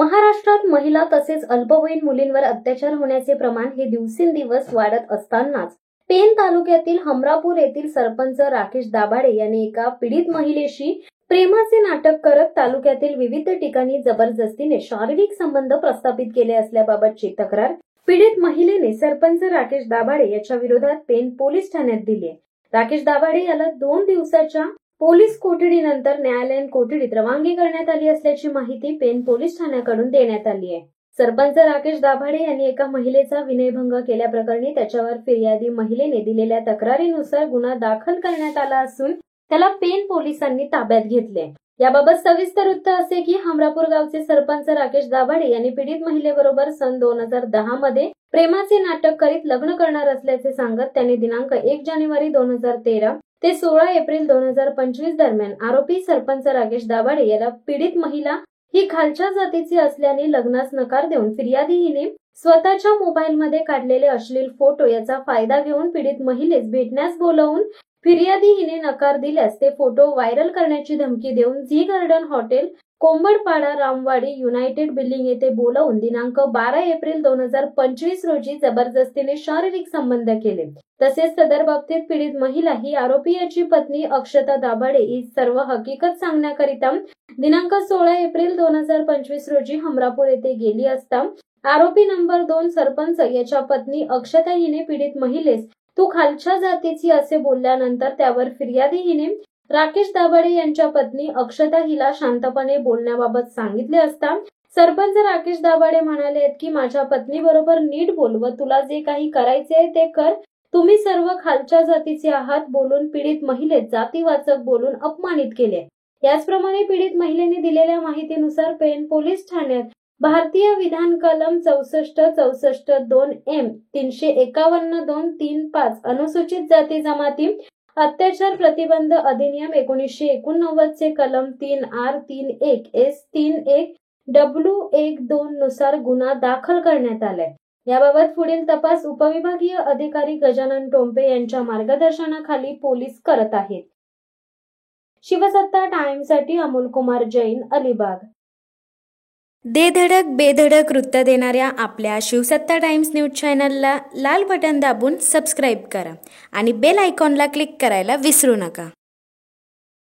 महाराष्ट्रात महिला तसेच अल्पवयीन मुलींवर अत्याचार होण्याचे प्रमाण हे दिवसेंदिवस वाढत असतानाच पेण तालुक्यातील हमरापूर येथील सरपंच राकेश दाभाडे यांनी एका पीडित महिलेशी प्रेमाचे नाटक करत तालुक्यातील विविध ठिकाणी जबरदस्तीने शारीरिक संबंध प्रस्थापित केले असल्याबाबतची तक्रार पीडित महिलेने सरपंच राकेश दाभाडे याच्या विरोधात पेण पोलीस ठाण्यात दिली आहे। राकेश दाभाडे याला 2 दिवसाच्या पोलीस कोठडीनंतर न्यायालयीन कोठडीत रवानगी करण्यात आली असल्याची माहिती पेण पोलीस ठाण्याकडून देण्यात आली आहे। सरपंच राकेश दाभाडे यांनी एका महिलेचा विनयभंग केल्याप्रकरणी त्याच्यावर फिर्यादी महिलेने दिलेल्या तक्रारीनुसार गुन्हा दाखल करण्यात आला असून त्याला पेण पोलिसांनी ताब्यात घेतले। याबाबत सविस्तर वृत्त असे की हमरापूर गावचे सरपंच राकेश दाभाडे यांनी पीडित महिलेबरोबर सन 2010 मध्ये प्रेमाचे नाटक करीत लग्न करणार असल्याचे सांगत त्यांनी दिनांक 1 जानेवारी 2013 ते 16 एप्रिल 2025 दरम्यान आरोपी सरपंच राकेश दाभाडे याला पीडित महिला ही खालच्या जातीची असल्याने लग्नास नकार देऊन फिर्यादी हिने स्वतःच्या मोबाईलमध्ये काढलेले अश्लील फोटो याचा फायदा घेऊन पीडित महिलेस भेटण्यास बोलावून फिर्यादी हिने नकार दिल्यास ते फोटो व्हायरल करण्याची धमकी देऊन Zee garden hotel Kombadpada Ramwadi united building येथे बोलावून दिनांक 12 एप्रिल 2025 रोजी जबरदस्तीने शारीरिक संबंध केले। तसेच सदर बाबतीत पीडित महिला ही आरोपी याची पत्नी अक्षता दाभाडे ही सर्व हकीकत सांगण्याकरिता दिनांक 16 एप्रिल 2025 रोजी हमरापूर येथे गेली असता आरोपी नंबर 2 सरपंच याच्या पत्नी अक्षता हिने पीडित महिलेस तू खालच्या जातीची असे बोलल्यानंतर त्यावर फिर्यादी हिने राकेश दाभाडे यांच्या पत्नी अक्षता हिला शांतपणे बोलण्याबाबत सांगितले असता सरपंच राकेश दाभाडे म्हणाले की माझ्या पत्नी बरोबर नीट बोल व तुला जे काही करायचे आहे ते कर, तुम्ही सर्व खालच्या जातीचे आहात बोलून पीडित महिलेत जातीवाचक बोलून अपमानित केले। याचप्रमाणे पीडित महिलेने दिलेल्या माहितीनुसार पेण पोलीस ठाण्यात भारतीय विधान कलम 64-64-2 351-235 अनुसूचित जाती जमाती अत्याचार प्रतिबंध अधिनियम 1989 चे कलम 3R31S31W12 नुसार गुन्हा दाखल करण्यात आलाय। याबाबत पुढील तपास उपविभागीय अधिकारी गजानन टोंपे यांच्या मार्गदर्शनाखाली पोलीस करत आहेत। शिवसत्ता टाइम्ससाठी अमोल कुमार जैन, अलिबाग। दे धडक बेधडक वृत्त देणाऱ्या आपल्या शिवसत्ता टाइम्स न्यूज चॅनलला लाल बटन दाबून सबस्क्राईब करा आणि बेल आयकॉनला क्लिक करायला विसरू नका।